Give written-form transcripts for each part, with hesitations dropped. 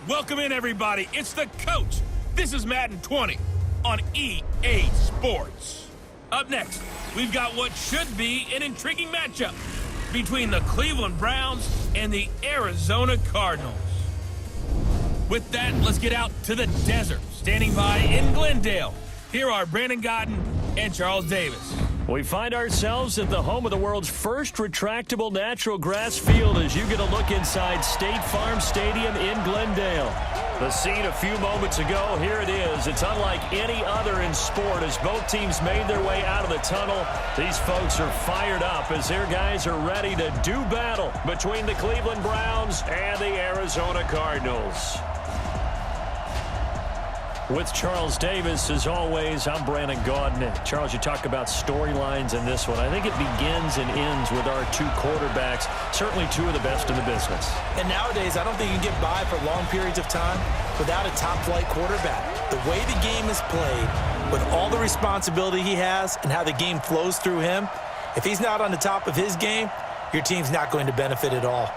Welcome in, everybody. It's the coach. This is Madden 20 on EA Sports. Up next, we've got what should be an intriguing matchup between the Cleveland Browns and the Arizona Cardinals. With that, let's get out to the desert. Standing by in Glendale, here are Brandon Godden and Charles Davis. We find ourselves at the home of the world's first retractable natural grass field as you get a look inside State Farm Stadium in Glendale. The scene a few moments ago, here it is. It's unlike any other in sport as both teams made their way out of the tunnel. These folks are fired up as their guys are ready to do battle between the Cleveland Browns and the Arizona Cardinals. With Charles Davis, as always, I'm Brandon Gaudin. Charles, you talk about storylines in this one. I think it begins and ends with our two quarterbacks, certainly two of the best in the business. And nowadays, I don't think you can get by for long periods of time without a top-flight quarterback. The way the game is played, with all the responsibility he has and how the game flows through him, if he's not on the top of his game, your team's not going to benefit at all.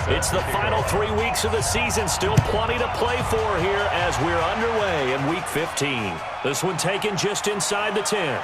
It's the final 3 weeks of the season. Still plenty to play for here as we're underway in Week 15. This one taken just inside the 10.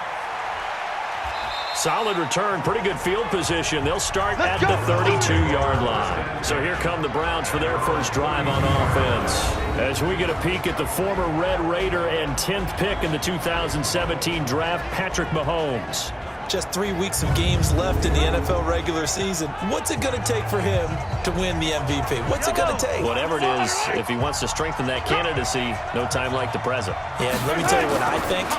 Solid return, pretty good field position. They'll start at the 32-yard line. So here come the Browns for their first drive on offense. As we get a peek at the former Red Raider and 10th pick in the 2017 draft, Patrick Mahomes. Just 3 weeks of games left in the NFL regular season. What's it going to take for him to win the MVP? What's it going to take? Whatever it is, if he wants to strengthen that candidacy, no time like the present. Yeah, let me tell you what I think.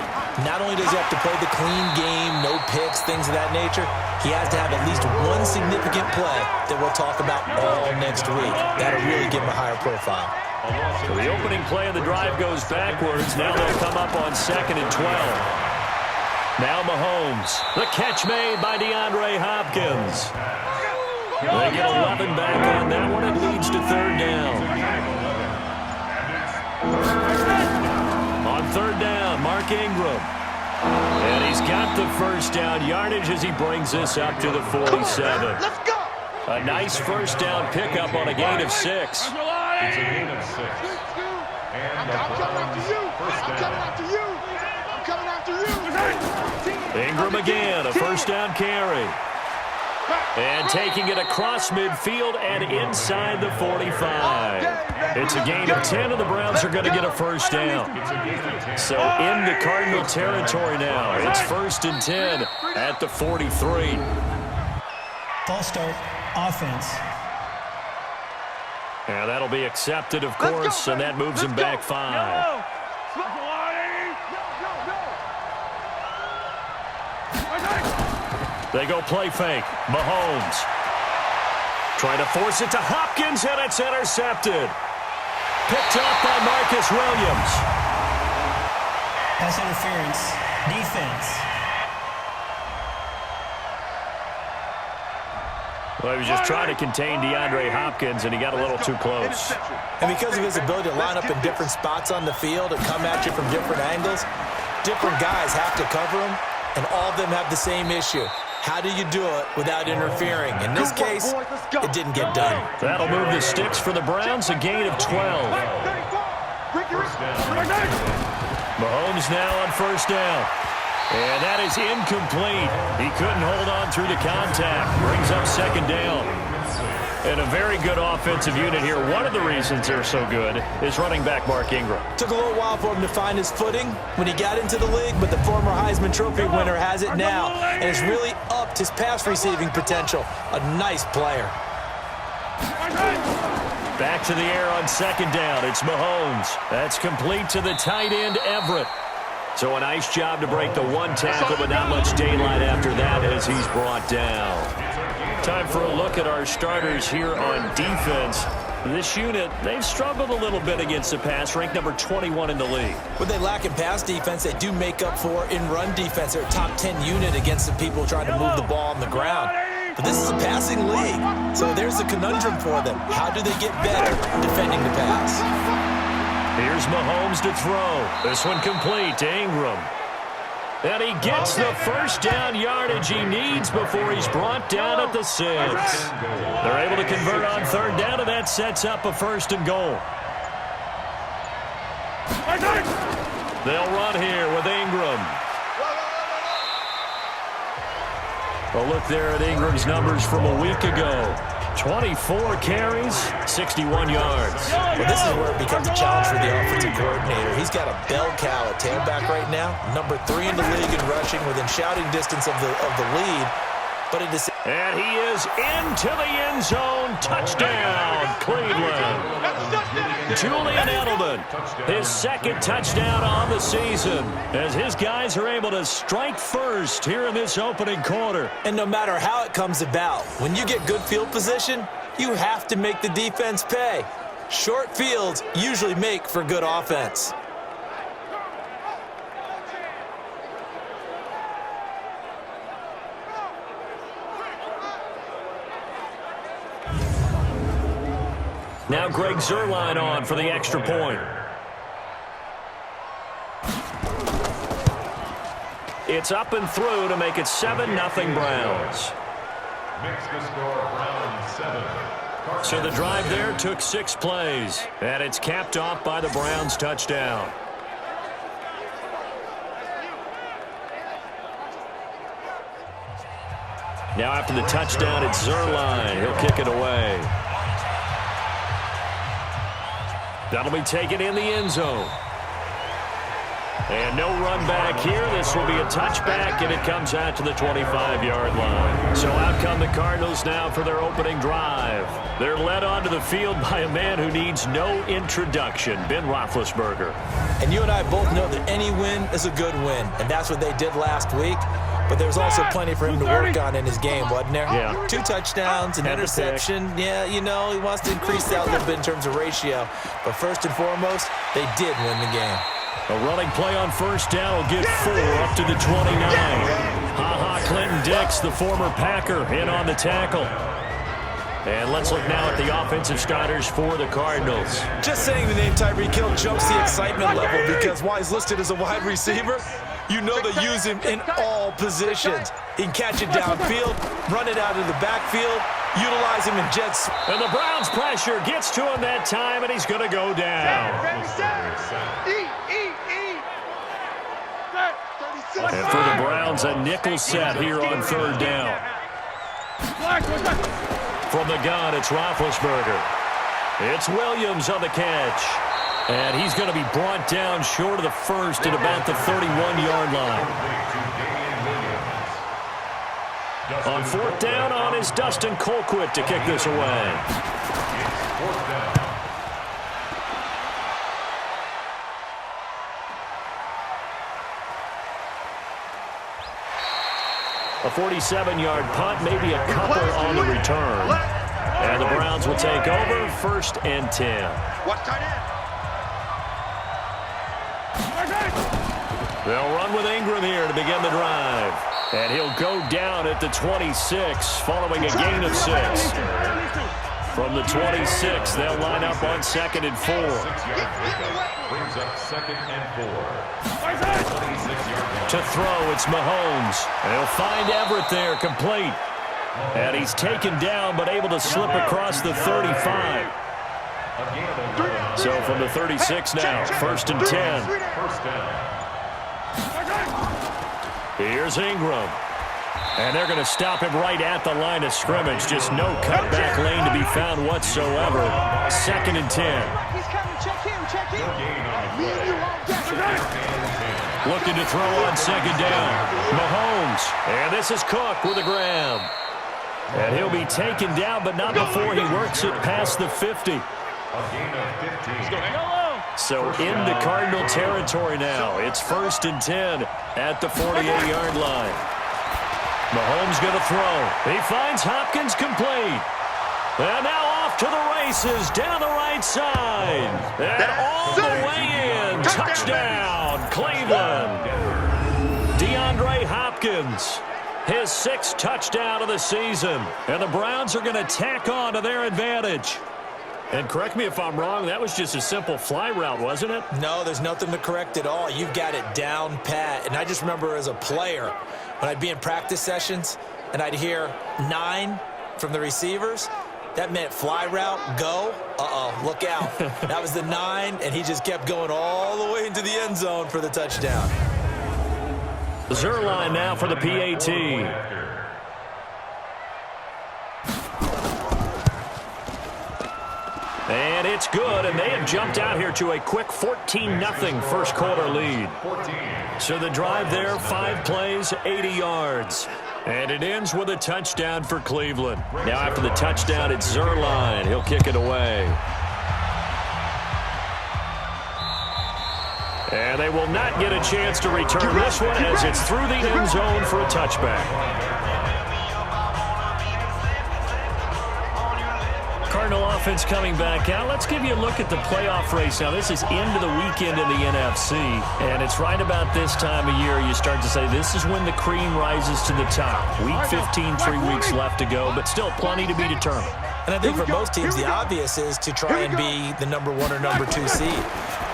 Not only does he have to play the clean game, no picks, things of that nature, he has to have at least one significant play that we'll talk about all next week. That'll really give him a higher profile. So the opening play of the drive goes backwards. Now they'll come up on 2nd and 12. Now Mahomes. The catch made by DeAndre Hopkins. They get 11 back on that one. It leads to 3rd down. On 3rd down, Mark Ingram. And he's got the first down yardage as he brings this up to the 47. A nice first down pickup on a gain of 6. It's a gain of 6. I'm coming after you. I'm coming after you. I'm coming after you. Ingram again, a first down carry. And taking it across midfield and inside the 45. It's a gain of 10, and the Browns are going to get a first down. So into Cardinal territory now. It's 1st and 10 at the 43. False start, offense. And that'll be accepted, of course, and that moves him back 5. They go play fake. Mahomes trying to force it to Hopkins, and it's intercepted. Picked up by Marcus Williams. Pass interference. Defense. Well, he was just trying to contain DeAndre Hopkins, and he got a little too close. And because of his ability to line up in different spots on the field and come at you from different angles, different guys have to cover him, and all of them have the same issue. How do you do it without interfering? In this case, it didn't get done. That'll move the sticks for the Browns, a gain of 12. Mahomes now on 1st down. And that is incomplete. He couldn't hold on through the contact. Brings up 2nd down. And a very good offensive unit here. One of the reasons they're so good is running back Mark Ingram. Took a little while for him to find his footing when he got into the league, but the former Heisman Trophy winner has it now and has really upped his pass receiving potential. A nice player. Back to the air on 2nd down. It's Mahomes. That's complete to the tight end, Everett. So a nice job to break the one tackle, but not much daylight after that as he's brought down. Time for a look at our starters here on defense. This unit, they've struggled a little bit against the pass, ranked number 21 in the league. When they lack in pass defense, they do make up for in run defense. They're a top 10 unit against the people trying to move the ball on the ground. But this is a passing league, so there's a conundrum for them. How do they get better defending the pass? Here's Mahomes to throw. This one complete to Ingram. And he gets the first down yardage he needs before he's brought down at the 6. They're able to convert on third down, and that sets up a 1st and goal. They'll run here with Ingram. A look there at Ingram's numbers from a week ago. 24 carries, 61 yards. Well, this is where it becomes a challenge for the offensive coordinator. He's got a bell cow at tailback right now, number 3 in the league in rushing, within shouting distance of the lead. But it is. And he is into the end zone. Touchdown, Cleveland. Julian Edelman, his 2nd touchdown on the season, as his guys are able to strike first here in this opening quarter. And no matter how it comes about, when you get good field position, you have to make the defense pay. Short fields usually make for good offense. Now Greg Zuerlein on for the extra point. It's up and through to make it 7-0 Browns. Makes the score Browns 7. So the drive there took 6 plays, and it's capped off by the Browns touchdown. Now after the touchdown, it's Zuerlein. He'll kick it away. That'll be taken in the end zone. And no run back here. This will be a touchback, and it comes out to the 25-yard line. So out come the Cardinals now for their opening drive. They're led onto the field by a man who needs no introduction, Ben Roethlisberger. And you and I both know that any win is a good win, and that's what they did last week. But there's also plenty for him to work on in his game, wasn't there? Yeah. 2 touchdowns, an interception. Yeah, you know, he wants to increase that a little bit in terms of ratio. But first and foremost, they did win the game. A running play on first down will get 4 up to the 29. Ha-ha, Clinton Dix, the former Packer, in on the tackle. And let's look now at the offensive starters for the Cardinals. Just saying the name Tyreek Hill jumps the excitement level because while he's listed as a wide receiver, you know they use him in all positions. He can catch it downfield, run it out of the backfield, utilize him in jets. And the Browns pressure gets to him that time, and he's going to go down. And for the Browns, a nickel set here on third down. From the gun, it's Roethlisberger. It's Williams on the catch. And he's going to be brought down short of the first at about the 31-yard line. On fourth down on is Dustin Colquitt to kick this away. A 47-yard punt, maybe a couple on the return. And the Browns will take over, 1st and 10. They'll run with Ingram here to begin the drive. And he'll go down at the 26 following a gain of 6. From the 26, they'll line up on 2nd and 4. Brings up 2nd and 4. To throw, it's Mahomes. And he'll find Everett there, complete. And he's taken down, but able to slip across the 35. So from the 36 now, 1st and 10. First down. Here's Ingram. And they're going to stop him right at the line of scrimmage. Just no cutback lane to be found whatsoever. 2nd and 10. Looking to throw on 2nd down. Mahomes. And this is Cook with a grab. And he'll be taken down, but not before he works it past the 50. A gain of 15. So into Cardinal territory now. It's 1st and 10 at the 48-yard line. Mahomes going to throw. He finds Hopkins complete. And now off to the races down the right side. And all the way in. Touchdown, Cleveland. DeAndre Hopkins, his 6th touchdown of the season. And the Browns are going to tack on to their advantage. And correct me if I'm wrong, that was just a simple fly route, wasn't it? No, there's nothing to correct at all. You've got it down pat. And I just remember as a player, when I'd be in practice sessions and I'd hear 9 from the receivers, that meant fly route, go, look out. That was the 9, and he just kept going all the way into the end zone for the touchdown. Zerline now for the PAT. And it's good, and they have jumped out here to a quick 14-0 first quarter lead. So the drive there, 5 plays, 80 yards. And it ends with a touchdown for Cleveland. Now after the touchdown, it's Zerline. He'll kick it away. And they will not get a chance to return this one as it's through the end zone for a touchback. Cardinal offense coming back out. Let's give you a look at the playoff race now. This is into the weekend in the NFC, and it's right about this time of year you start to say this is when the cream rises to the top. Week 15, 3 weeks left to go, but still plenty to be determined. And I think for most teams, the obvious is to try and be the number 1 or number 2 seed.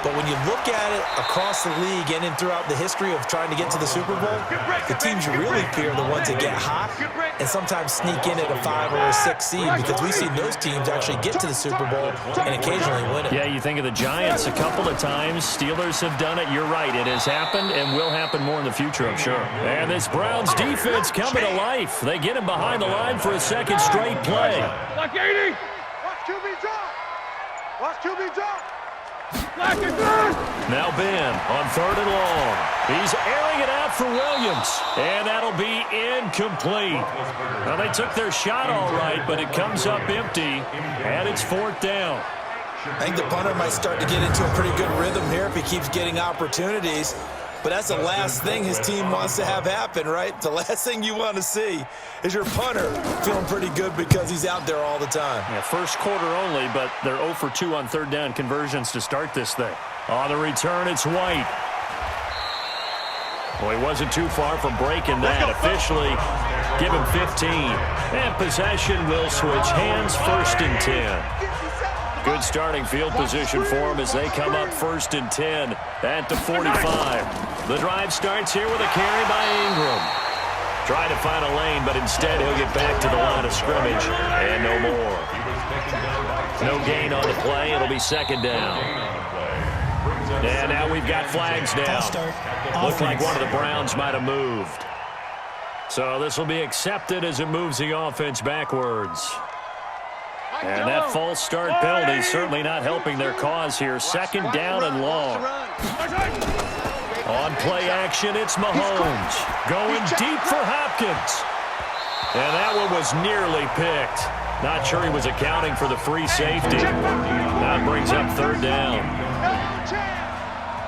But when you look at it across the league and throughout the history of trying to get to the Super Bowl, the teams you really fear are the ones that get hot and sometimes sneak in at a 5 or a 6 seed, because we've seen those teams actually get to the Super Bowl and occasionally win it. Yeah, you think of the Giants a couple of times. Steelers have done it. You're right. It has happened and will happen more in the future, I'm sure. And this Browns defense coming to life. They get him behind the line for a second straight play. Watch 80. Watch QB drop. Watch QB drop. Now Ben on 3rd and long. He's airing it out for Williams. And that'll be incomplete. Well, they took their shot all right, but it comes up empty. And it's 4th down. I think the punter might start to get into a pretty good rhythm here if he keeps getting opportunities. But that's the last thing his team wants to have happen, right? The last thing you want to see is your punter feeling pretty good because he's out there all the time. Yeah, first quarter only, but they're 0 for 2 on 3rd down conversions to start this thing. On the return, it's White. Well, he wasn't too far from breaking that. Officially, give him 15. And possession will switch hands, 1st and 10. Good starting field position for him as they come up 1st and 10 at the 45. The drive starts here with a carry by Ingram. Trying to find a lane, but instead he'll get back to the line of scrimmage and no more. No gain on the play. It'll be 2nd down. And now we've got flags now. Looked like one of the Browns might have moved. So this will be accepted as it moves the offense backwards. And that false start penalty certainly not helping their cause here. 2nd down and long. On play action, it's Mahomes. Going deep for Hopkins. And that one was nearly picked. Not sure he was accounting for the free safety. That brings up 3rd down.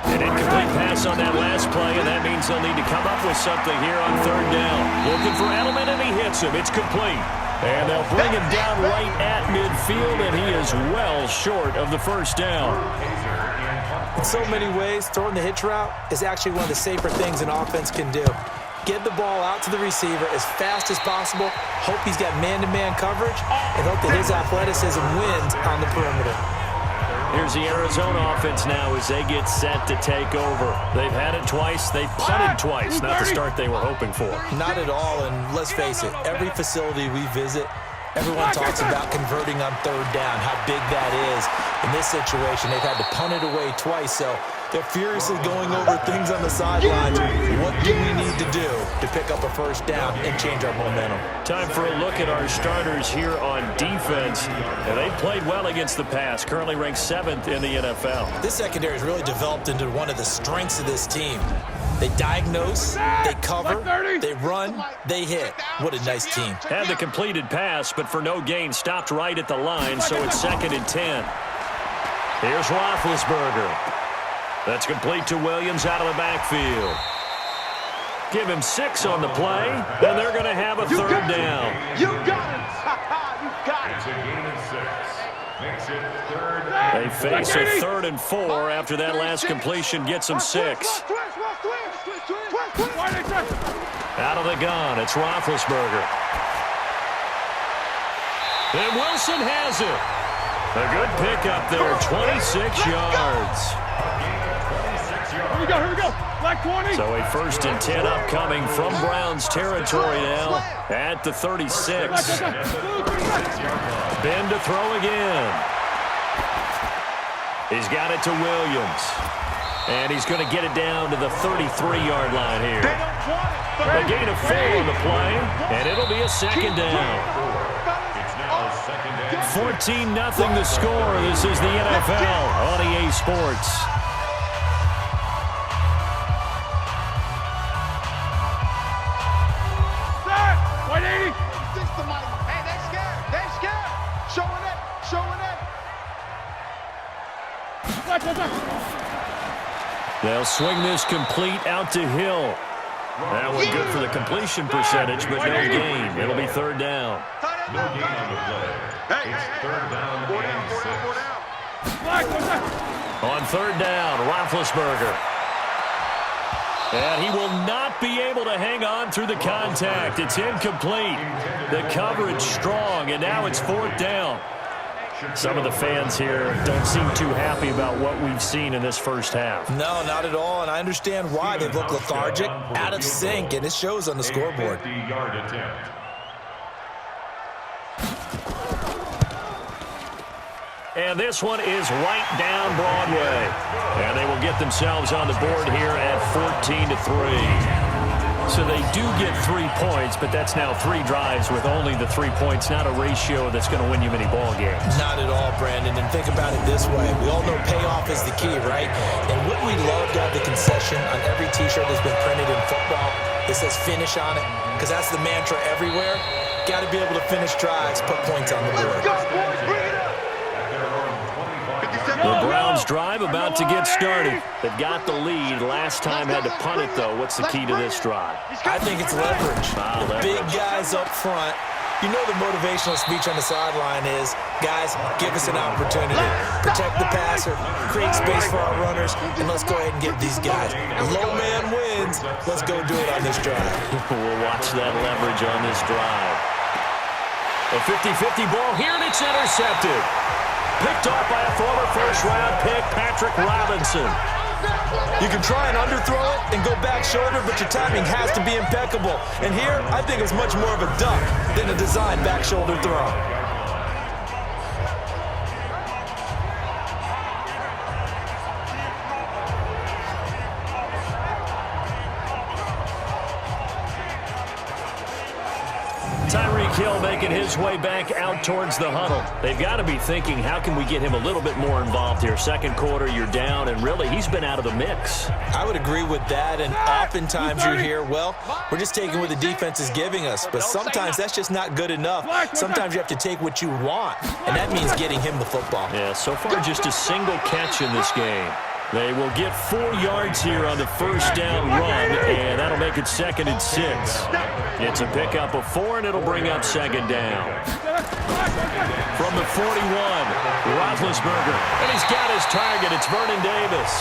An incomplete pass on that last play, and that means they'll need to come up with something here on 3rd down. Looking for Edelman, and he hits him. It's complete. And they'll bring him down right at midfield, and he is well short of the 1st down. In so many ways, throwing the hitch route is actually one of the safer things an offense can do. Get the ball out to the receiver as fast as possible, hope he's got man-to-man coverage, and hope that his athleticism wins on the perimeter. Here's the Arizona offense now as they get set to take over. They've had it twice. They've punted twice. Not the start they were hoping for. Not at all, and let's face it, every facility we visit, everyone talks about converting on 3rd down, how big that is. In this situation, they've had to punt it away twice, so they're furiously going over things on the sidelines. What do we need to do to pick up a 1st down and change our momentum? Time for a look at our starters here on defense. And they played well against the pass, currently ranked 7th in the NFL. This secondary has really developed into one of the strengths of this team. They diagnose, they cover, they run, they hit. What a nice team. Had the completed pass, but for no gain, stopped right at the line, so it's 2nd and 10. Here's Roethlisberger. That's complete to Williams out of the backfield. Give him 6 on the play, and they're going to have a third down. You got it. You got it. It's a gain of 6. Makes it third. They face a 3rd and 4 after that last completion gets them 6. Out of the gun, it's Roethlisberger. And Wilson has it. A good pickup there, 26 yards. Here we go. Black 20. So a 1st and 10 upcoming from Browns territory now at the 36. Ben to throw again. He's got it to Williams. And he's going to get it down to the 33-yard line here. A gain of 4 on the play, and it'll be a 2nd down. 14-0 the score. This is the NFL on EA Sports. They'll swing this complete out to Hill. That one good for the completion percentage, but no gain. It'll be 3rd down. No gain on the play. It's 3rd down and 6. On 3rd down, Roethlisberger. And he will not be able to hang on through the contact. It's incomplete. The coverage strong, and now it's 4th down. Some of the fans here don't seem too happy about what we've seen in this first half. No, not at all, and I understand why. They look lethargic, out of sync, and it shows on the scoreboard. 50-yard attempt. And this one is right down Broadway. And they will get themselves on the board here at 14-3. So they do get 3 points, but that's now 3 drives with only the 3 points, not a ratio that's going to win you many ball games. Not at all, Brandon. And think about it this way. We all know payoff is the key, right? And wouldn't we love to have the concession on every T-shirt that's been printed in football that says finish on it? Because that's the mantra everywhere. Got to be able to finish drives, put points on the board. Let's go, boys. Bring it up. The Browns drive about to get started. They've got the lead. Last time had to punt it, though. What's the key to this drive? I think it's leverage. Leverage. Big guys up front. You know the motivational speech on the sideline is, guys, give us an opportunity. Protect the passer, create space for our runners, and let's go ahead and get these guys. Low man wins. Let's go do it on this drive. We'll watch that leverage on this drive. A 50-50 ball here, and it's intercepted. Picked off by a former first-round pick, Patrick Robinson. You can try and underthrow it and go back shoulder, but your timing has to be impeccable. And here, I think it's much more of a duck than a designed back shoulder throw. Hill making his way back out towards the huddle. They've got to be thinking, how can we get him a little bit more involved here? 2nd quarter, you're down, and really, he's been out of the mix. I would agree with that, and oftentimes you're here, well, we're just taking what the defense is giving us, but sometimes that's just not good enough. Sometimes you have to take what you want, and that means getting him the football. Yeah, so far just a single catch in this game. They will get 4 yards here on the 1st down run, and that'll make it 2nd and 6. It's a pickup of 4, and it'll bring up 2nd down. From the 41, Roethlisberger, and he's got his target. It's Vernon Davis.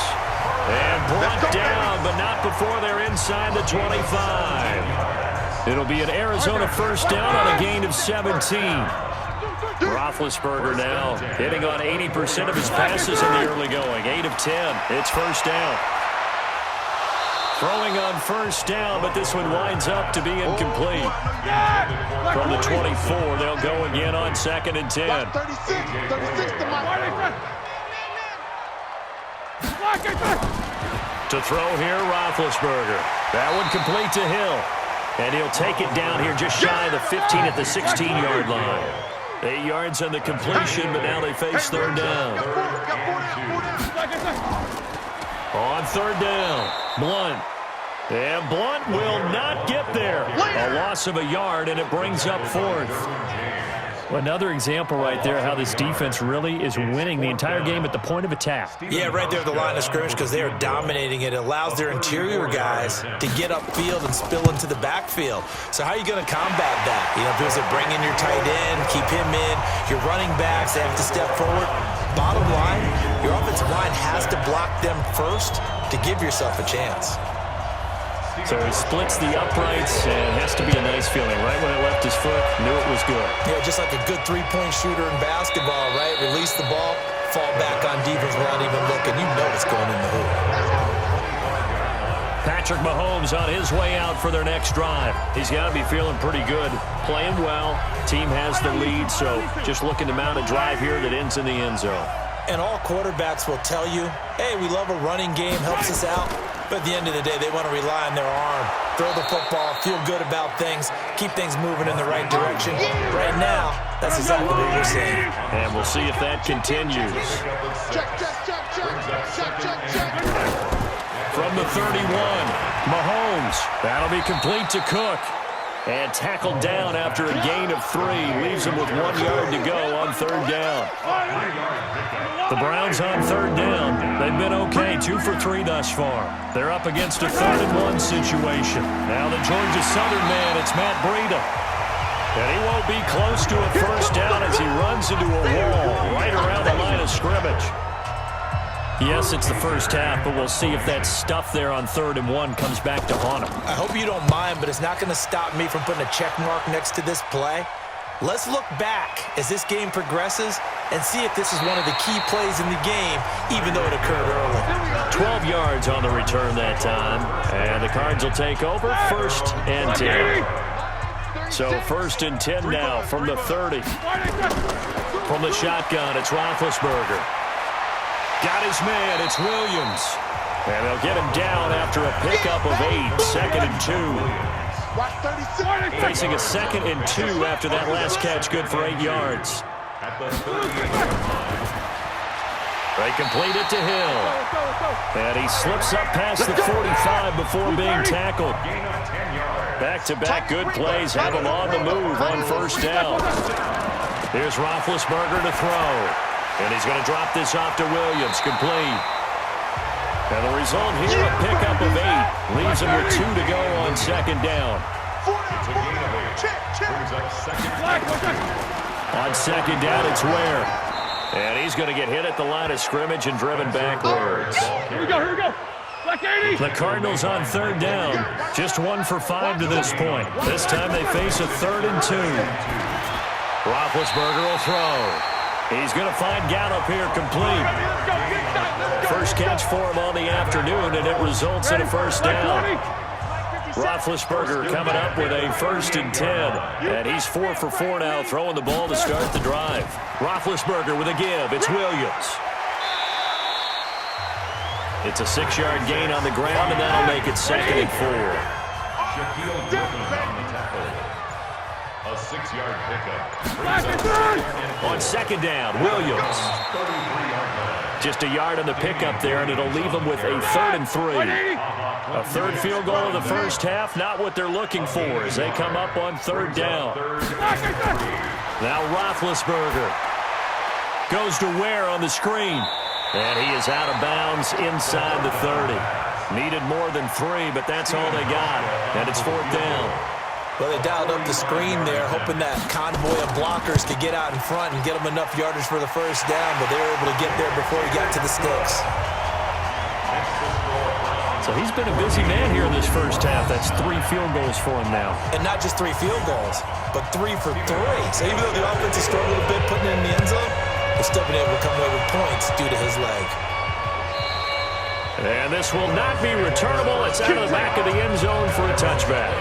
And brought down, but not before they're inside the 25. It'll be an Arizona 1st down on a gain of 17. Roethlisberger now hitting on 80% of his passes in the early going. 8 of 10. It's 1st down. Throwing on 1st down, but this one winds up to be incomplete. From the 24, they'll go again on 2nd and 10. 36 to my To throw here, Roethlisberger. That one complete to Hill. And he'll take it down here just shy of the 15 at the 16-yard line. 8 yards on the completion, but now they face 3rd down. On 3rd down, Blunt. And Blunt will not get there. A loss of a yard, and it brings up 4th. Well, another example right there how this defense really is winning the entire game at the point of attack. Yeah, right there at the line of scrimmage because they are dominating it. It allows their interior guys to get upfield and spill into the backfield. So how are you going to combat that? You know, does it bring in your tight end, keep him in, your running backs, they have to step forward. Bottom line, your offensive line has to block them first to give yourself a chance. So he splits the uprights, and it has to be a nice feeling. Right when it left his foot, knew it was good. Yeah, just like a good three-point shooter in basketball, right? Release the ball, fall back on defense without even looking. You know it's going in the hoop. Patrick Mahomes on his way out for their next drive. He's got to be feeling pretty good, playing well. Team has the lead, so just looking to mount a drive here that ends in the end zone. And all quarterbacks will tell you, hey, we love a running game, helps us out. But at the end of the day, they want to rely on their arm, throw the football, feel good about things, keep things moving in the right direction. Right now, that's exactly what we're seeing. And we'll see if that continues. From the 31, Mahomes. That'll be complete to Cook. And tackled down after a gain of 3. Leaves him with 1 yard to go on third down. The Browns on third down. They've been okay, 2 for 3 thus far. They're up against a 3rd-and-1 situation. Now the Georgia Southern man, it's Matt Breida. And he won't be close to a first down as he runs into a wall right around the line of scrimmage. Yes, it's the first half, but we'll see if that stuff there on 3rd and 1 comes back to haunt him. I hope you don't mind, but it's not going to stop me from putting a check mark next to this play. Let's look back as this game progresses and see if this is one of the key plays in the game, even though it occurred early. 12 yards on the return that time, and the Cards will take over 1st and 10. So 1st and 10 now from the 30. From the shotgun, it's Roethlisberger. Got his man, it's Williams. And they'll get him down after a pickup of 8, 2nd and 2. Facing a 2nd and 2 after that last catch, good for 8 yards. They complete it to Hill. And he slips up past the 45 before being tackled. Back-to-back good plays have him on the move on first down. Here's Roethlisberger to throw. And he's going to drop this off to Williams, complete. And the result here, a pickup of 8. Leaves him with 2 to go on 2nd down. On 2nd down, it's Ware. And he's going to get hit at the line of scrimmage and driven backwards. Here we go. Black 80. The Cardinals on 3rd down. Just 1 for 5 to this point. This time they face a 3rd and 2. Roethlisberger will throw. He's going to find Gallup here, complete. First catch for him on the afternoon, and it results in a first down. Roethlisberger coming up with a 1st and 10. And he's 4 for 4 now, throwing the ball to start the drive. Roethlisberger with a give. It's Williams. It's a 6-yard gain on the ground, and that'll make it 2nd and 4. A 6-yard pickup. On 2nd down, Williams. Just a yard on the pickup there, and it'll leave them with a 3rd and 3. A 3rd field goal of the first half, not what they're looking for as they come up on 3rd down. Now Roethlisberger goes to Ware on the screen. And he is out of bounds inside the 30. Needed more than 3, but that's all they got. And it's 4th down. Well, they dialed up the screen there, hoping that convoy of blockers could get out in front and get them enough yardage for the first down, but they were able to get there before he got to the sticks. So he's been a busy man here in this first half. That's 3 field goals for him now. And not just 3 field goals, but 3 for 3. So even though the offense has struggled a bit putting it in the end zone, they've still been able to come away with points due to his leg. And this will not be returnable. It's out of the back of the end zone for a touchback.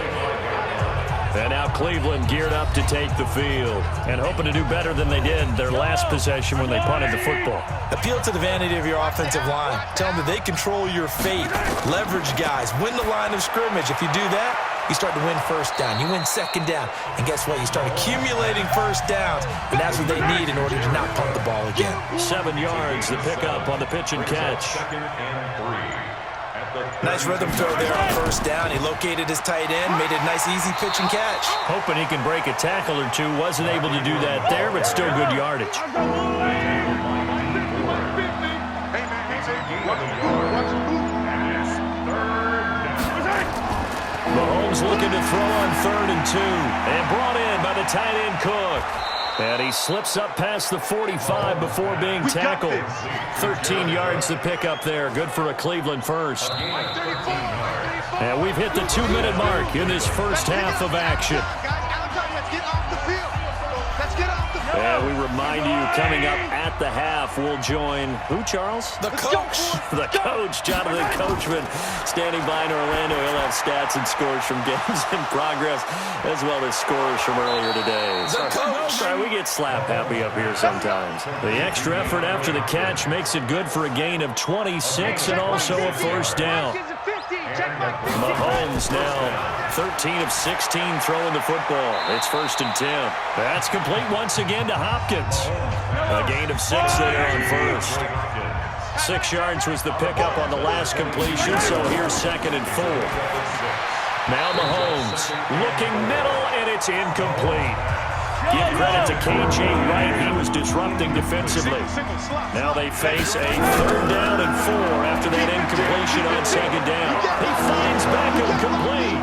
And now Cleveland geared up to take the field and hoping to do better than they did their last possession when they punted the football. Appeal to the vanity of your offensive line. Tell them that they control your fate. Leverage guys. Win the line of scrimmage. If you do that, you start to win first down. You win 2nd down. And guess what? You start accumulating first downs. And that's what they need in order to not punt the ball again. 7 yards, the pickup on the pitch and catch. 2nd and 3 at the Nice rhythm throw there on first down. He located his tight end, made a nice easy pitch and catch. Hoping he can break a tackle or two. Wasn't able to do that there, but still good yardage. Mahomes looking to throw on 3rd and 2. And brought in by the tight end Cook. And he slips up past the 45 before being tackled. 13 yards to pick up there. Good for a Cleveland first. And we've hit the 2-minute mark in this first half of action. And we remind you, coming up at the half, we'll join who, Charles? The coach. The coach, Jonathan Coachman, standing by in Orlando. He'll have stats and scores from games in progress, as well as scores from earlier today. The coach. Sorry, we get slap happy up here sometimes. The extra effort after the catch makes it good for a gain of 26 and also a first down. Mahomes now 13 of 16 throwing the football. It's 1st and 10. That's complete once again to Hopkins. A gain of 6 there on first. 6 yards was the pickup on the last completion, so here's 2nd and 4. Now Mahomes looking middle, and it's incomplete. Give credit to K.J. Wright. He was disrupting defensively. Now they face a 3rd down and 4 after that incompletion on 2nd down. He finds Beckham complete.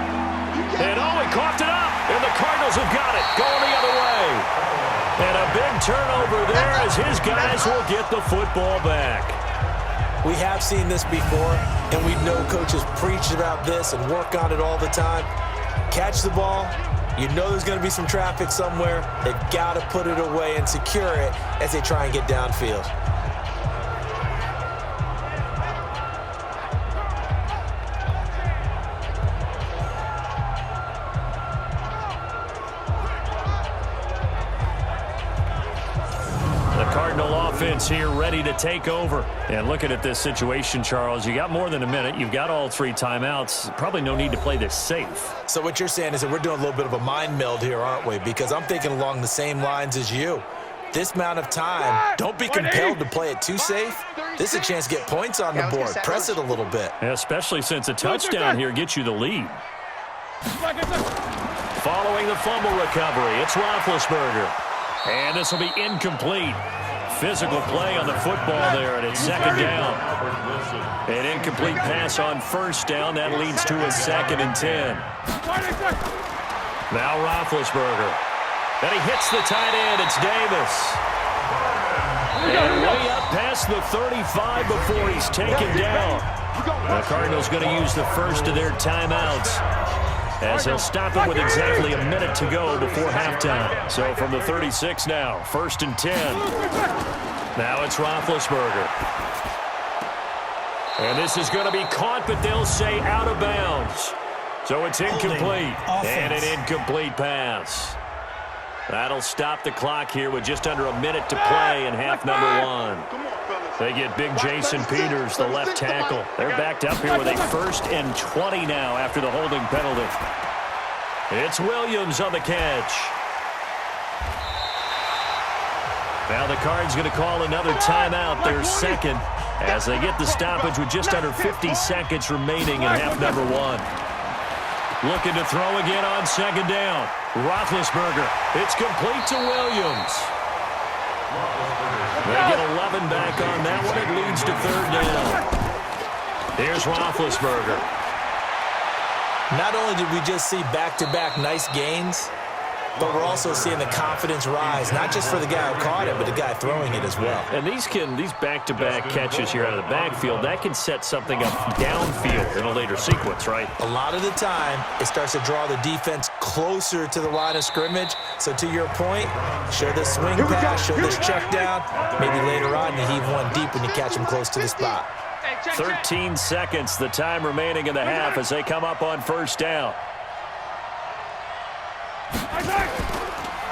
And he coughed it up. And the Cardinals have got it. Going the other way. And a big turnover there as his guys will get the football back. We have seen this before, and we know coaches preach about this and work on it all the time. Catch the ball. You know there's going to be some traffic somewhere. They've got to put it away and secure it as they try and get downfield. Offense here ready to take over. And looking at this situation, Charles, you got more than a minute. You've got all 3 timeouts. Probably no need to play this safe. So what you're saying is that we're doing a little bit of a mind meld here, aren't we? Because I'm thinking along the same lines as you. This amount of time, don't be compelled to play it too safe. This is a chance to get points on the board. Press it a little bit. Yeah, especially since a touchdown here gets you the lead. Following the fumble recovery, it's Roethlisberger. And this will be incomplete. Physical play on the football there, and it's 2nd down. An incomplete pass on 1st down. That leads to a 2nd and 10. Now Roethlisberger. And he hits the tight end. It's Davis. And way up past the 35 before he's taken down. The Cardinals going to use the first of their timeouts, as he'll stop it with exactly a minute to go before halftime. So from the 36 now, 1st and 10. Now it's Roethlisberger. And this is going to be caught, but they'll say out of bounds. So it's incomplete. And an incomplete pass. That'll stop the clock here with just under a minute to play in half number 1. They get big Jason Peters, the left tackle. They're backed up here with a 1st and 20 now after the holding penalty. It's Williams on the catch. Now the Cards going to call another timeout, their 2nd, as they get the stoppage with just under 50 seconds remaining in half number 1. Looking to throw again on 2nd down. Roethlisberger. It's complete to Williams. They get 11 back on that one. It leads to 3rd down. Here's Roethlisberger. Not only did we just see back-to-back nice gains, but we're also seeing the confidence rise, not just for the guy who caught it, but the guy throwing it as well. And these back-to-back catches here out of the backfield, that can set something up downfield in a later sequence, right? A lot of the time, it starts to draw the defense closer to the line of scrimmage. So to your point, show this swing pass, show this check down. Maybe later on you heave one deep when you catch him close to the spot. 13 seconds, the time remaining in the half as they come up on 1st down.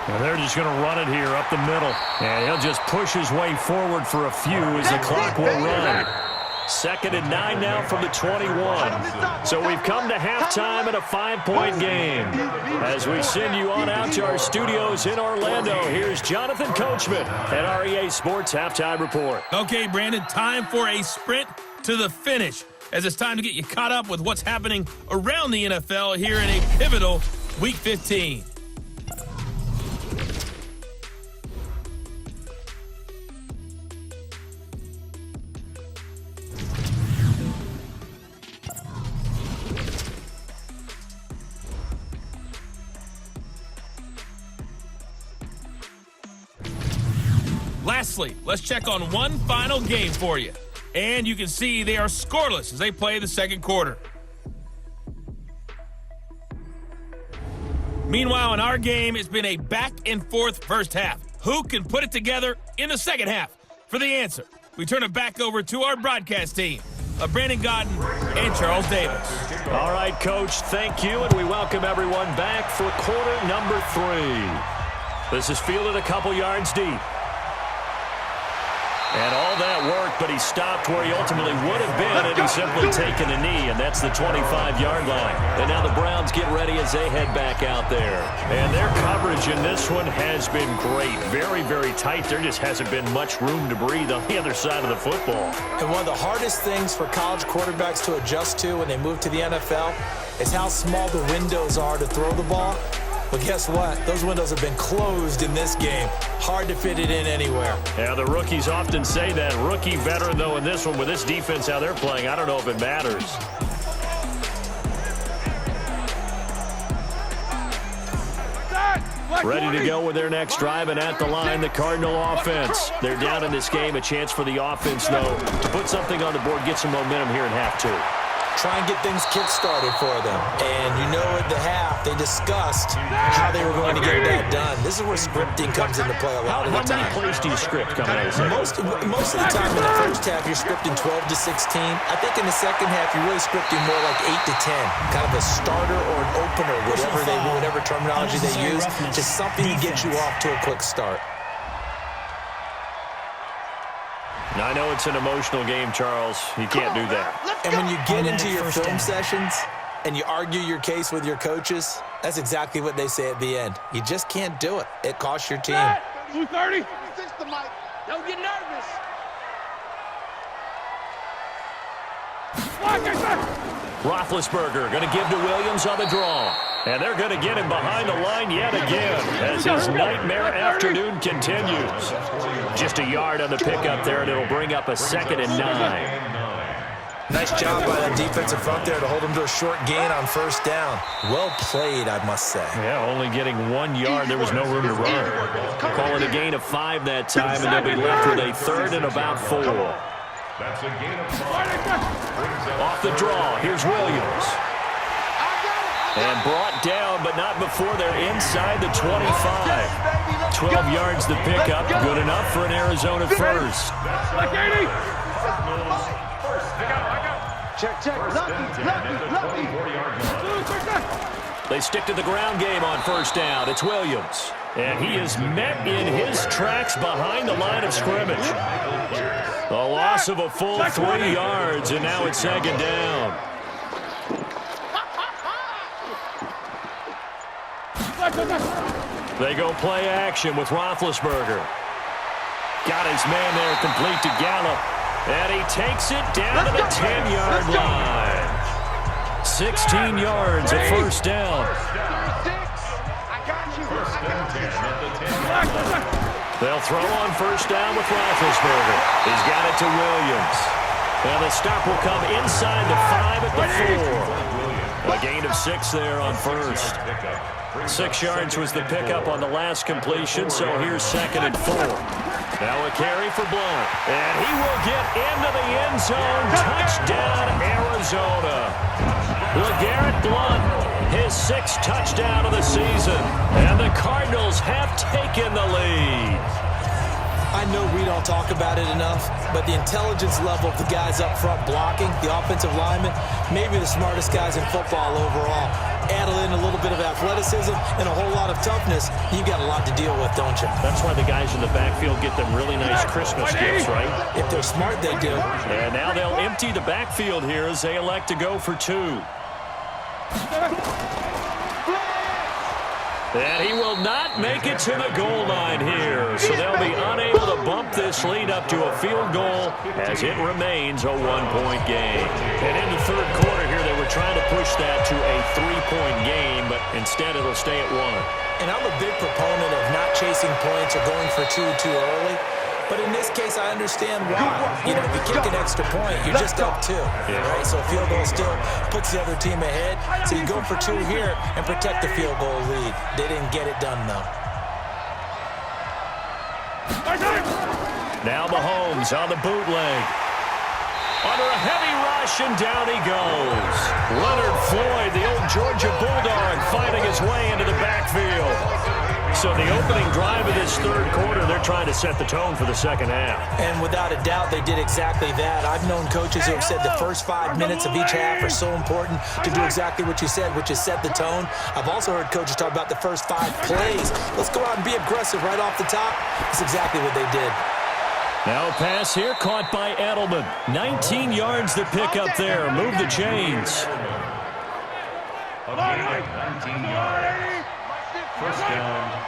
And they're just going to run it here up the middle. And he'll just push his way forward for a few as the clock will run. 2nd and 9 now from the 21. So we've come to halftime in a 5-point game. As we send you on out to our studios in Orlando, here's Jonathan Coachman at REA Sports Halftime Report. Okay, Brandon, time for a sprint to the finish. as it's time to get you caught up with what's happening around the NFL here in a pivotal Week 15. Lastly, let's check on one final game for you. And you can see they are scoreless as they play the second quarter. Meanwhile, in our game, it's been a back-and-forth first half. Who can put it together in the second half? For the answer, we turn it back over to our broadcast team of Brandon Godden and Charles Davis. All right, Coach, thank you, and we welcome everyone back for quarter number 3. This is fielded a couple yards deep. And all that worked, but he stopped where he ultimately would have been had he simply taken a knee, and that's the 25-yard line. And now the Browns get ready as they head back out there. And their coverage in this one has been great. Very, very tight. There just hasn't been much room to breathe on the other side of the football. And one of the hardest things for college quarterbacks to adjust to when they move to the NFL is how small the windows are to throw the ball. But guess what? Those windows have been closed in this game. Hard to fit it in anywhere. Yeah, the rookies often say that. Rookie veteran, though, in this one, with this defense, how they're playing, I don't know if it matters. Ready to go with their next drive, and at the line, the Cardinal offense. They're down in this game. A chance for the offense, though, to put something on the board, get some momentum here in half 2. Try and get things kick-started for them. And you know at the half, they discussed how they were going to get that done. This is where scripting comes into play a lot of the time. How many plays do you script coming out of the second? Most of the time in the first half, you're scripting 12 to 16. I think in the second half, you're really scripting more like 8 to 10. Kind of a starter or an opener, whatever terminology they use. Just something to get you off to a quick start. Now, I know it's an emotional game, Charles. You can't do that. And when you get into your film sessions and you argue your case with your coaches, that's exactly what they say at the end. You just can't do it. It costs your team. 230. Don't get nervous. Roethlisberger going to give to Williams on the draw. And they're going to get him behind the line yet again as his nightmare afternoon continues. Just a yard on the pickup there, and it'll bring up a 2nd and 9. Nice job by that defensive front there to hold him to a short gain on first down. Well played, I must say. Yeah, only getting 1 yard. There was no room to run. Call it a gain of 5 that time, and they'll be left with a 3rd and about 4. That's a gain of 5. Off the draw, here's Williams. And brought down, but not before they're inside the 25. 12 yards to pick up. Good enough for an Arizona first. Check. Lucky. They stick to the ground game on first down. It's Williams. And he is met in his tracks behind the line of scrimmage. A loss of a full 3 yards, and now it's 2nd down. They go play action with Roethlisberger. Got his man there complete to Gallup. And he takes it down to the 10-yard line. 16 yards, a first down. They'll throw on first down with Roethlisberger. He's got it to Williams. And the stop will come inside the 5 at the 4. A gain of 6 there on first. 6 yards was the pickup on the last completion, so here's 2nd and 4. Now a carry for Blunt. And he will get into the end zone. Touchdown, Arizona. LeGarrette Blunt, his 6th touchdown of the season. And the Cardinals have taken the lead. I know we don't talk about it enough, but the intelligence level of the guys up front blocking, the offensive linemen, maybe the smartest guys in football overall. Add in a little bit of athleticism and a whole lot of toughness, you got a lot to deal with, don't you? That's why the guys in the backfield get them really nice Christmas gifts, right? If they're smart, they do. And now they'll empty the backfield here as they elect to go for 2. And he will not make it to the goal line here. So they'll be unable to bump this lead up to a field goal as it remains a one-point game. And in the third quarter here, they were trying to push that to a three-point game, but instead it'll stay at one. And I'm a big proponent of not chasing points or going for two too early. But in this case, I understand why. You know, if you kick an extra point, you're just up two, right? So a field goal still puts the other team ahead. So you go for two here and protect the field goal lead. They didn't get it done, though. Now Mahomes on the bootleg. Under a heavy rush, and down he goes. Leonard Floyd, the old Georgia Bulldog, fighting his way into the backfield. So the opening drive of this third quarter, they're trying to set the tone for the second half. And without a doubt, they did exactly that. I've known coaches who have said the first 5 minutes of each half are so important to do exactly what you said, which is set the tone. I've also heard coaches talk about the first 5 plays. Let's go out and be aggressive right off the top. That's exactly what they did. Now a pass here caught by Edelman. 19 yards to pick up there. Move the chains. A gain of 19 yards. First down.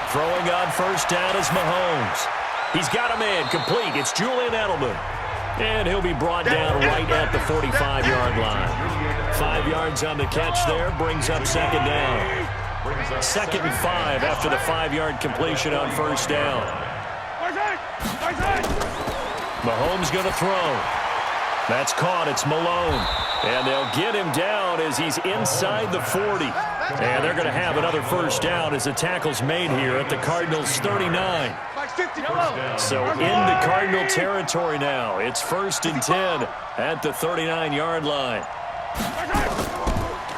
Throwing on first down is Mahomes. He's got a man complete. It's Julian Edelman. And he'll be brought down right at the 45-yard line. 5 yards on the catch there. Brings up second down. 2nd and 5 after the 5-yard completion on first down. Mahomes going to throw. That's caught. It's Malone. And they'll get him down as he's inside the 40. And they're going to have another first down as the tackle's made here at the Cardinals' 39. So into Cardinal territory now. It's 1st and 10 at the 39-yard line.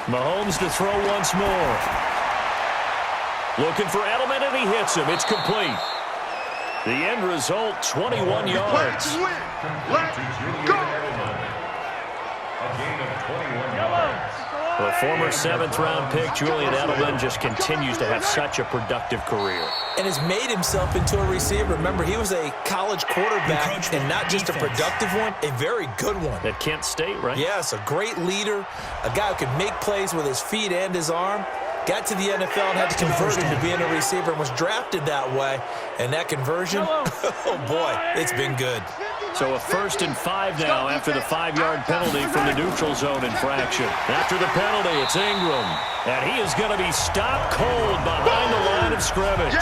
Mahomes to throw once more. Looking for Edelman, and he hits him. It's complete. The end result, 21 yards. Let's go. The former 7th-round pick, Julian Edelman, just continues to have such a productive career. And has made himself into a receiver. Remember, he was a college quarterback, and not just a productive one, a very good one. At Kent State, right? Yes, a great leader, a guy who could make plays with his feet and his arm. Got to the NFL and had to convert into being a receiver and was drafted that way. And that conversion, oh boy, it's been good. So a 1st and 5 now after the 5-yard penalty from the neutral zone infraction. After the penalty, it's Ingram. And he is going to be stopped cold behind the line of scrimmage.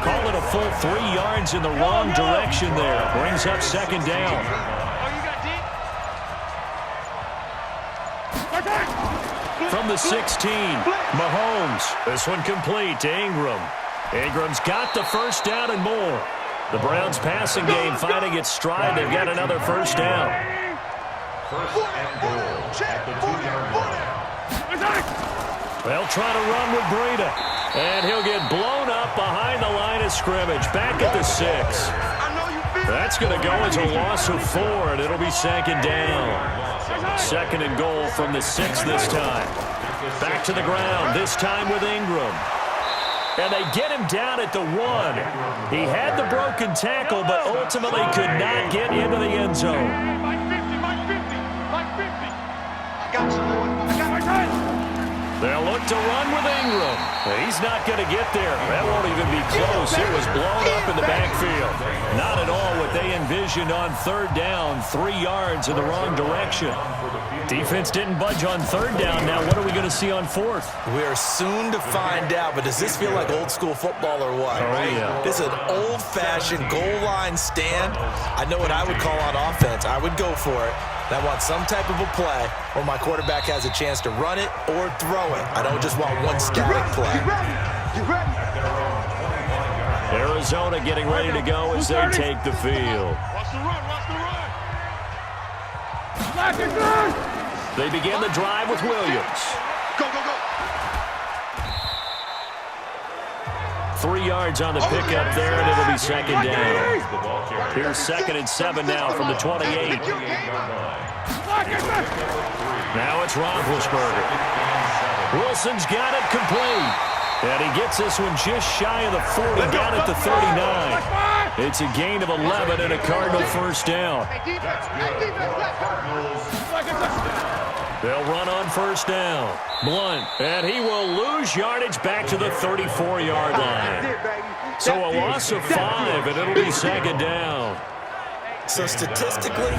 Call it a full 3 yards in the wrong direction there. Brings up second down. From the 16, Mahomes. This one complete to Ingram. Ingram's got the first down and more. The Browns passing game finding its stride. They've got another first down. First and goal at the 2-yard line. They'll try to run with Breida. And he'll get blown up behind the line of scrimmage. Back at the 6. That's going to go as a loss of 4, and it'll be second down. 2nd and goal from the 6 this time. Back to the ground, this time with Ingram. And they get him down at the 1. He had the broken tackle, but ultimately could not get into the end zone. They'll look to run with Ingram. He's not going to get there. That won't even be close. It was blown up in the backfield. Not at all what they envisioned on 3rd down. 3 yards in the wrong direction. Defense didn't budge on 3rd down. Now what are we going to see on 4th? We are soon to find out, but does this feel like old school football or what? Oh, yeah. This is an old-fashioned goal line stand. I know what I would call on offense. I would go for it. And I want some type of a play where my quarterback has a chance to run it or throw it. I don't just want one static play. You ready? Arizona getting ready to go as they take the field. Watch the run. Watch the run. They begin the drive with Williams. Go, go, go. 3 yards on the pickup there, and it'll be second down. Here's 2nd and 7 now from the 28. Now it's Roethlisberger. Wilson's got it complete. And he gets this one just shy of the 40, down at the 39. It's a gain of 11 and a Cardinal first down. They'll run on first down. Blunt, and he will lose yardage back to the 34-yard line. So a loss of 5, and it'll be second down. So statistically,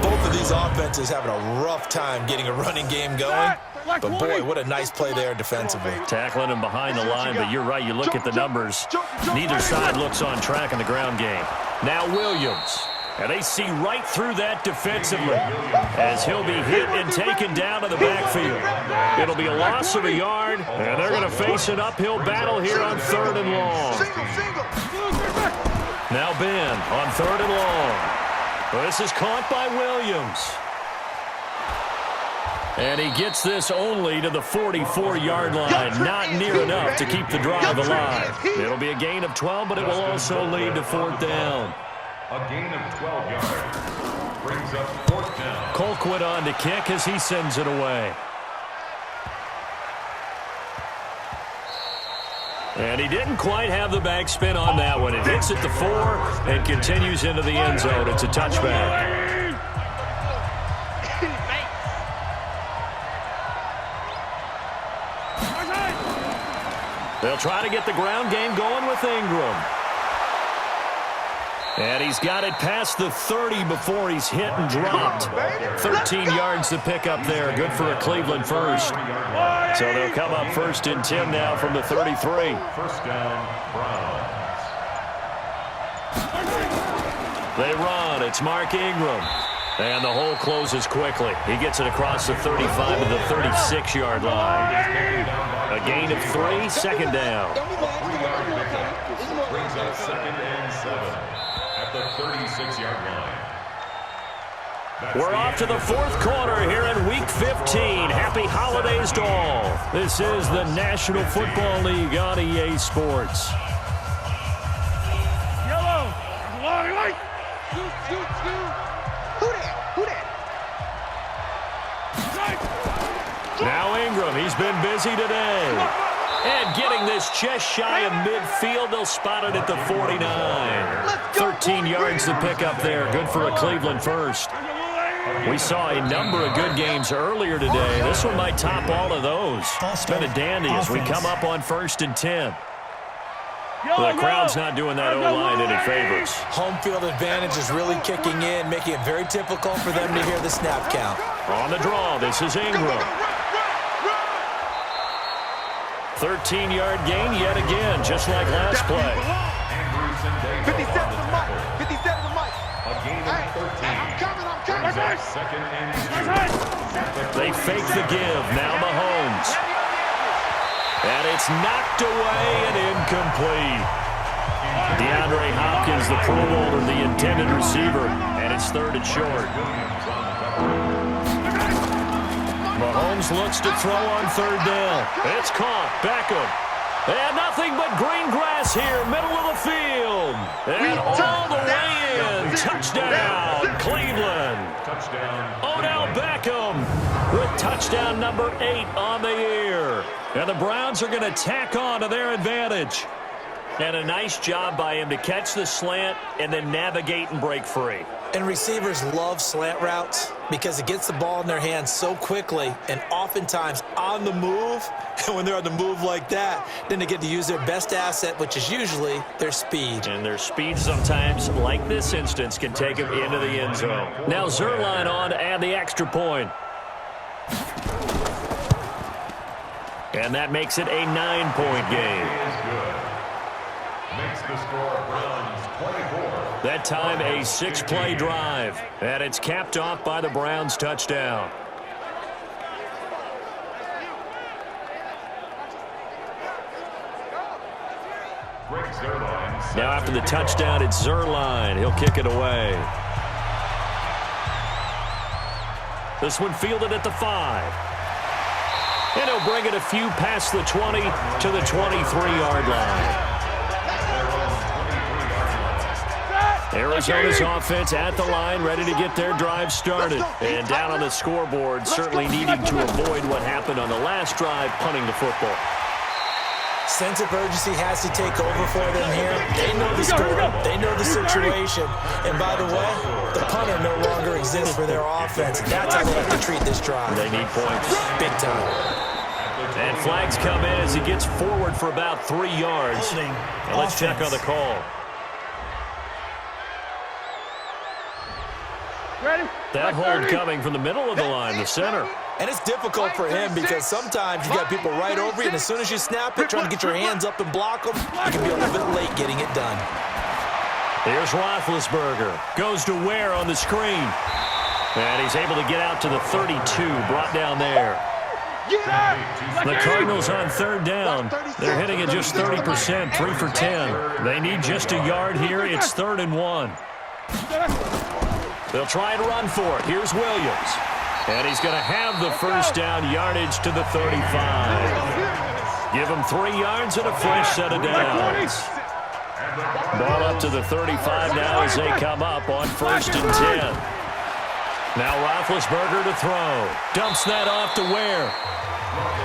both of these offenses having a rough time getting a running game going. But boy, what a nice play there defensively. Tackling him behind the line, but you're right. You look at the numbers. Neither side looks on track in the ground game. Now Williams. And they see right through that defensively as he'll be hit and taken down to the backfield. It'll be a loss of a yard, and they're going to face an uphill battle here on 3rd and long. Now Ben on 3rd and long. This is caught by Williams. And he gets this only to the 44-yard line. Not near enough to keep the drive alive. It'll be a gain of 12, but it will also lead to 4th down. A gain of 12 yards brings up 4th down. Colquitt on to kick as he sends it away. And he didn't quite have the backspin on that one. It hits at the 4 and continues into the end zone. It's a touchback. They'll try to get the ground game going with Ingram. And he's got it past the 30 before he's hit and dropped. 13 yards to pick up there. Good for a Cleveland first. So they'll come up 1st and 10 now from the 33. First down, Browns. They run. It's Mark Ingram. And the hole closes quickly. He gets it across the 35 to the 36-yard line. A gain of 3, second down. A 3-yard pickup brings up 2nd and 7. At the 36-yard line. We're off to the 4th quarter here in Week 15. Happy holidays to all. This is the National Football League on EA Sports. Yellow. Long light. Scoot. Who that? Now Ingram, he's been busy today. And getting this just shy of midfield, they'll spot it at the 49. 13 yards to pick up there. Good for a Cleveland first. We saw a number of good games earlier today. This one might top all of those. It's been a dandy as we come up on 1st and 10. The crowd's not doing that O-line any favors. Home field advantage is really kicking in, making it very difficult for them to hear the snap count. On the draw, this is Ingram. 13-yard gain yet again, just like last play. 57 to Mike. 57 to Mike. A gain of 13. I'm coming. Brings up 2nd and 2. They fake the give. Now Mahomes. And it's knocked away and incomplete. DeAndre Hopkins, the Pro Bowler, the intended receiver, and it's 3rd and short. Mahomes looks to throw on 3rd down. It's caught. Beckham. And nothing but green grass here, middle of the field. And all the way in. Touchdown, Cleveland. Touchdown. Odell Beckham with touchdown number 8 on the year. And the Browns are going to tack on to their advantage. And a nice job by him to catch the slant and then navigate and break free. And receivers love slant routes because it gets the ball in their hands so quickly and oftentimes on the move. And when they're on the move like that, then they get to use their best asset, which is usually their speed. And their speed sometimes, like this instance, can take them into the end zone. Now Zerline on to add the extra point. And that makes it a 9-point game. Makes the score Browns 24. That time a 6-play drive. And it's capped off by the Browns touchdown. Now after the touchdown, it's Zerline. He'll kick it away. This one fielded at the 5. And he'll bring it a few past the 20 to the 23-yard line. Arizona's offense at the line, ready to get their drive started. And down on the scoreboard, certainly needing to avoid what happened on the last drive, punting the football. sense of urgency has to take over for them here. They know the score. They know the situation. And by the way, the punter no longer exists for their offense. That's how they have to treat this drive. They need points. Big time. And flags come in as he gets forward for about 3 yards. And let's check on the call. That hold coming from the middle of the line, the center. And it's difficult for him because sometimes you got people right over you, and as soon as you snap it, trying to get your hands up and block them, you can be a little bit late getting it done. Here's Roethlisberger. Goes to Ware on the screen. And he's able to get out to the 32, brought down there. The Cardinals on third down. They're hitting at just 30%, 3 for 10. They need just a yard here. It's 3rd and 1. They'll try and run for it. Here's Williams. And he's going to have the first down, yardage to the 35. Give him 3 yards and a fresh set of downs. Ball up to the 35 now as they come up on 1st and 10. Now Roethlisberger to throw. Dumps that off to Ware.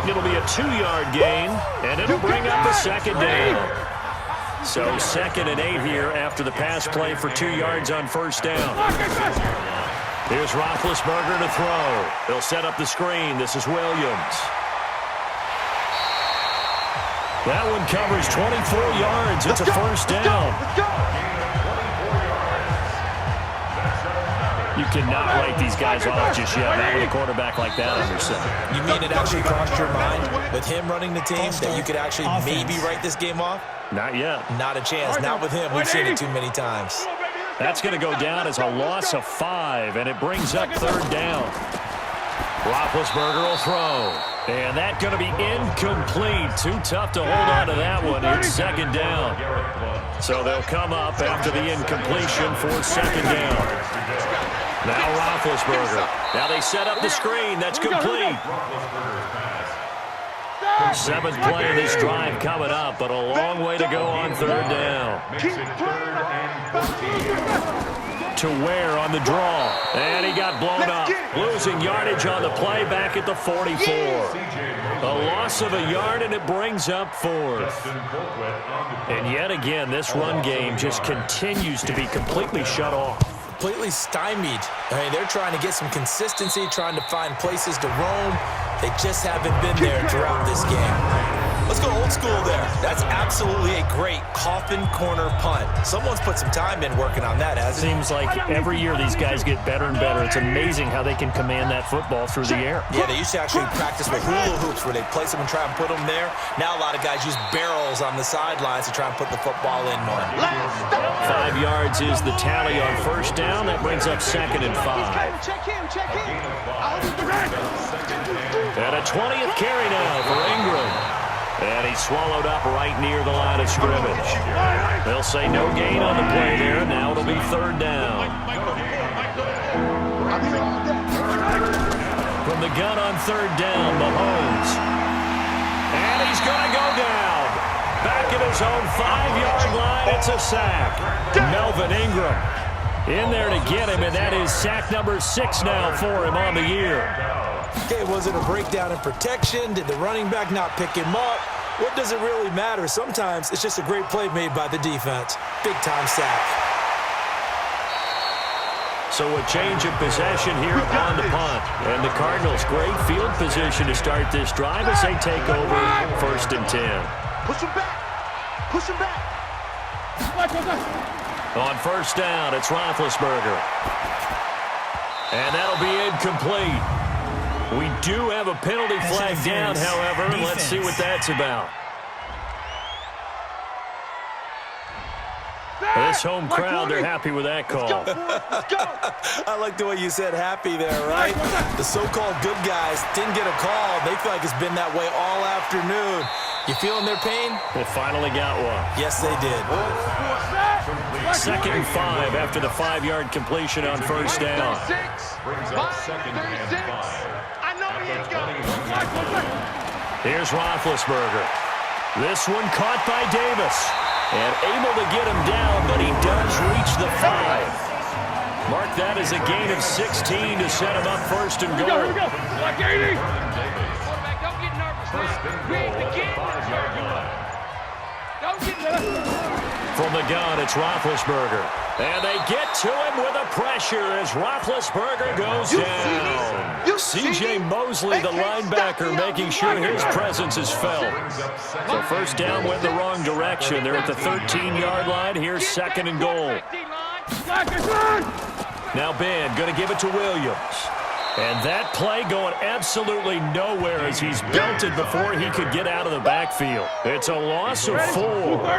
It'll be a 2-yard gain, and it'll bring up a 2nd down. So 2nd and 8 here after the pass play for 2 yards on 1st down. Here's Roethlisberger to throw. They'll set up the screen. This is Williams. That one covers 24 yards. It's a 1st down. You cannot write these guys off just yet, not with a quarterback like that on your center. You mean it actually crossed your mind with him running the team that you could actually maybe write this game off? Not yet. Not a chance. Not with him. We've seen it too many times. That's going to go down as a loss of 5, and it brings up 3rd down. Roethlisberger will throw. And that's going to be incomplete. Too tough to hold on to that one. It's 2nd down. So they'll come up after the incompletion for 2nd down. Now Roethlisberger. Now they set up the screen. That's complete. 7th play of this drive coming up, but a long way to go on 3rd down. To Ware on the draw. And he got blown up. Losing yardage on the play back at the 44. A loss of a yard, and it brings up 4th. And yet again, this run game just continues to be completely shut off. Completely stymied. I mean, they're trying to get some consistency, trying to find places to roam. They just haven't been there throughout this game. Let's go old school there. That's absolutely a great coffin corner punt. Someone's put some time in working on that, hasn't it? Seems like every year these guys get better and better. It's amazing how they can command that football through the air. Yeah, they used to actually practice with hula hoops where they place them and try and put them there. Now a lot of guys use barrels on the sidelines to try and put the football in more. 5 yards is the tally on 1st down. That brings up 2nd and 5. Check in. And a 20th carry now for Ingram. And he's swallowed up right near the line of scrimmage. They'll say no gain on the play there. Now it'll be 3rd down. From the gun on 3rd down, Mahomes. And he's going to go down. Back at his own 5-yard line. It's a sack. Melvin Ingram in there to get him, and that is sack number 6 now for him on the year. Okay, was it a breakdown in protection? Did the running back not pick him up? What does it really matter? Sometimes it's just a great play made by the defense. Big-time sack. So a change of possession here on the punt. And the Cardinals, great field position to start this drive as they take over 1st and 10. Push him back. Push him back. On 1st down, it's Roethlisberger. And that'll be incomplete. We do have a penalty flag down, however. Let's see what that's about. This home crowd, they're happy with that call. I like the way you said happy there, right? The so-called good guys didn't get a call. They feel like it's been that way all afternoon. You feeling their pain? They finally got one. Yes, they did. 2nd and 5 after the 5-yard completion on 1st down. Brings up 2nd and 5. Here's Roethlisberger. This one caught by Davis. And able to get him down, but he does reach the 5. Mark that as a gain of 16 to set him up 1st and goal. Here we go. Like 80. Quarterback, don't get nervous. 1st and goal at the 5-yard line. the gun, it's Roethlisberger. And they get to him with a pressure as Roethlisberger goes down. C.J. Mosley, the linebacker, making sure his presence is felt. So first down went the wrong direction. They're at the 13-yard line. Here's 2nd and goal. Now Ben going to give it to Williams. And that play going absolutely nowhere as he's belted before he could get out of the backfield. It's a loss of 4.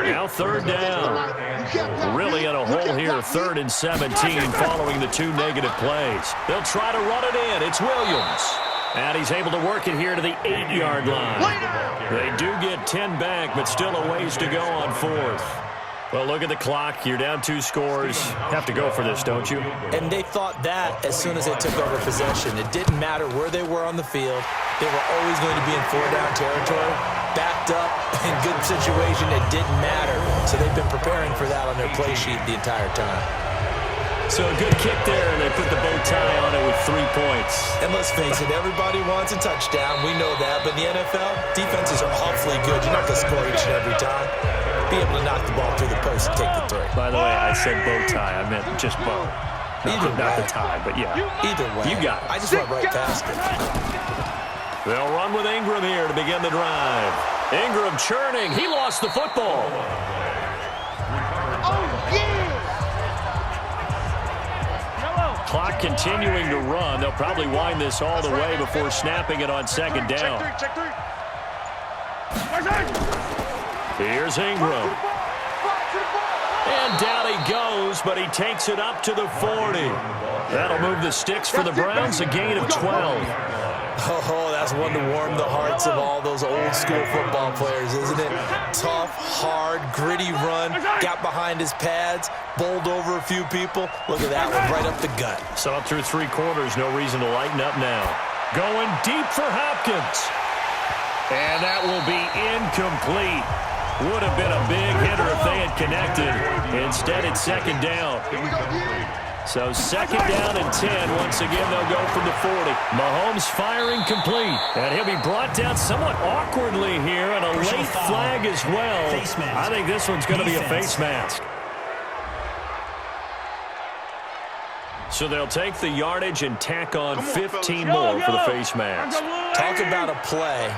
Now 3rd down. Really in a hole here, 3rd and 17 following the 2 negative plays. They'll try to run it in. It's Williams. And he's able to work it here to the 8-yard line. They do get 10 back, but still a ways to go on 4th. Well, look at the clock. You're down 2 scores. Have to go for this, don't you? And they thought that as soon as they took over possession. It didn't matter where they were on the field. They were always going to be in 4-down territory. Backed up, in good situation, it didn't matter. So they've been preparing for that on their play sheet the entire time. So a good kick there, and they put the bow tie on it with 3 points. And let's face it, everybody wants a touchdown. We know that. But in the NFL, defenses are awfully good. You're not going to score each and every time. Be able to knock the ball through the post and take the 3. By the way, I said bow tie. I meant just bow. Not the tie, but yeah. Either way. You got it. I just went right past it. They'll run with Ingram here to begin the drive. Ingram churning. He lost the football. Clock continuing to run. They'll probably wind this all the way before snapping it on 2nd down. Here's Ingram. And down he goes, but he takes it up to the 40. That'll move the sticks for the Browns, a gain of 12. Oh, that's one to warm the hearts of all those old-school football players, isn't it? Tough, hard, gritty run, got behind his pads, bowled over a few people. Look at that one, right up the gut. So up through 3 quarters, no reason to lighten up now. Going deep for Hopkins. And that will be incomplete. Would have been a big hitter if they had connected. Instead, it's 2nd down. So 2nd down and 10. Once again, they'll go from the 40. Mahomes firing complete. And he'll be brought down somewhat awkwardly here, and a late flag as well. I think this one's going to be a face mask. So they'll take the yardage and tack on 15 more for the face mask. Talk about a play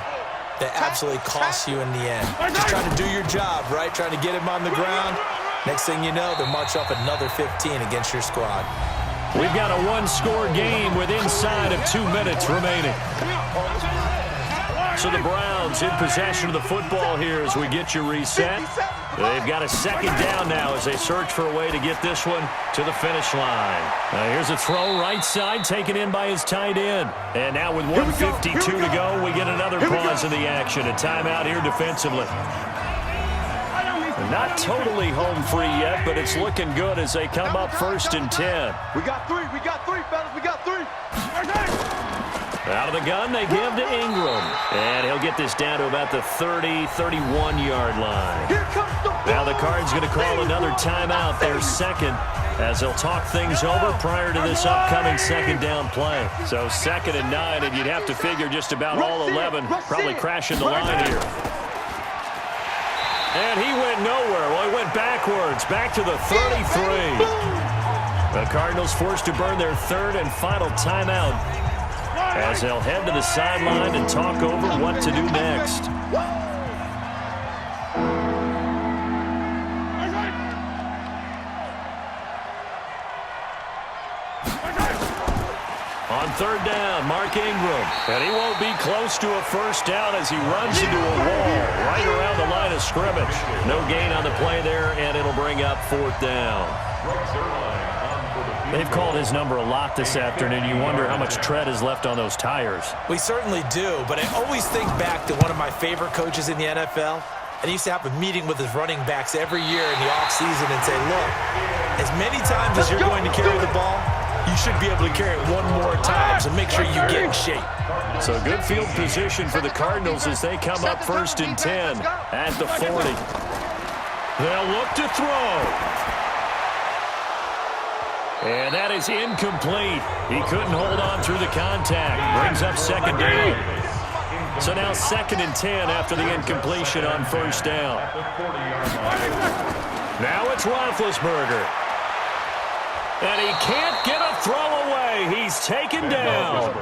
that absolutely costs you in the end. Just trying to do your job, right? Trying to get him on the ground. Next thing you know, they'll march off another 15 against your squad. We've got a 1-score game with inside of 2 minutes remaining. So the Browns in possession of the football here as we get you reset. They've got a 2nd down now as they search for a way to get this one to the finish line. Now here's a throw right side taken in by his tight end. And now with 1:52 to go, we get another pause in the action. A timeout here defensively. Not totally home free yet, but it's looking good as they come up 1st and 10. We got 3, fellas, we got 3. Out of the gun, they give to Ingram. And he'll get this down to about the 30, 31-yard line. Now the Cards going to call another timeout, their 2nd, as they'll talk things over prior to this upcoming 2nd down play. So 2nd and 9, and you'd have to figure just about all 11 probably crashing the line here. And he went nowhere. Well, he went backwards, back to the 33. The Cardinals forced to burn their 3rd and final timeout as they'll head to the sideline and talk over what to do next. On 3rd down, Mark Ingram. And he won't be close to a 1st down as he runs into a wall right around the line of scrimmage. No gain on the play there, and it'll bring up 4th down. They've called his number a lot this afternoon. You wonder how much tread is left on those tires. We certainly do, but I always think back to one of my favorite coaches in the NFL. And he used to have a meeting with his running backs every year in the offseason and say, look, as many times as you're going to carry the ball, you should be able to carry it one more time, so make sure you get in shape. So good field position for the Cardinals as they come up 1st and 10 at the 40. They'll look to throw. And that is incomplete. He couldn't hold on through the contact. Brings up 2nd down. So now 2nd and 10 after the incompletion on 1st down. Now it's Roethlisberger. And he can't get a throw away. He's taken down.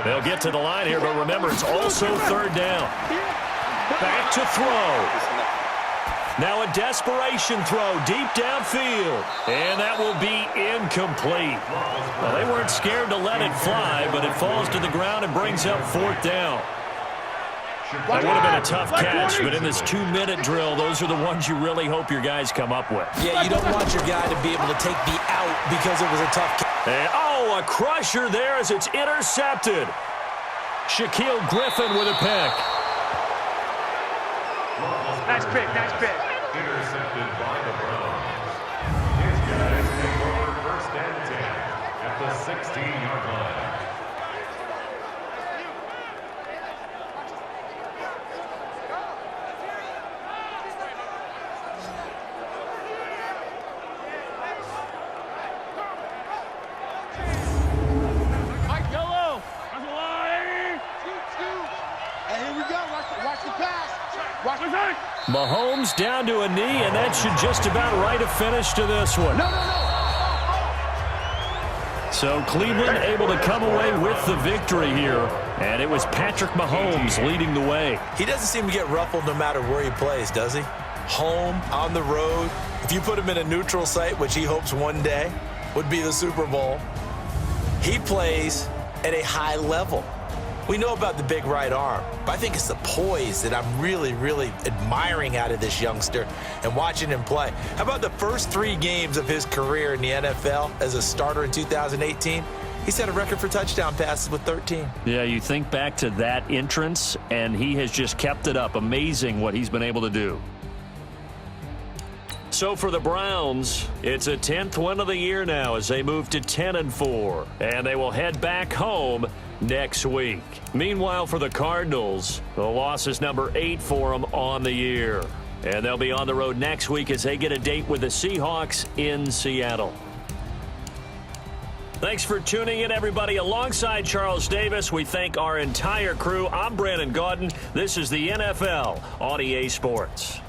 They'll get to the line here, but remember, it's also third down. Back to throw. Now a desperation throw deep downfield. And that will be incomplete. Well, they weren't scared to let it fly, but it falls to the ground and brings up fourth down. That would have been a tough catch, but in this 2-minute drill, those are the ones you really hope your guys come up with. Yeah, you don't want your guy to be able to take the out because it was a tough catch. And, a crusher there as it's intercepted. Shaquille Griffin with a pick. Nice pick, nice pick. Intercepted by the Browns. His guys take over first and 10 at the 16-yard line. Mahomes down to a knee, and that should just about write a finish to this one. So Cleveland able to come away with the victory here, and it was Patrick Mahomes leading the way. He doesn't seem to get ruffled no matter where he plays, does he? Home, on the road. If you put him in a neutral site, which he hopes one day would be the Super Bowl, he plays at a high level. We know about the big right arm, but I think it's the poise that I'm really, really admiring out of this youngster and watching him play. How about the first 3 games of his career in the NFL as a starter in 2018? He set a record for touchdown passes with 13. Yeah, you think back to that entrance, and he has just kept it up. Amazing what he's been able to do. So for the Browns, it's a 10th win of the year now as they move to 10-4, and they will head back home next week. Meanwhile, for the Cardinals, the loss is number 8 for them on the year. And they'll be on the road next week as they get a date with the Seahawks in Seattle. Thanks for tuning in, everybody. Alongside Charles Davis, we thank our entire crew. I'm Brandon Gaudin. This is the NFL on EA Sports.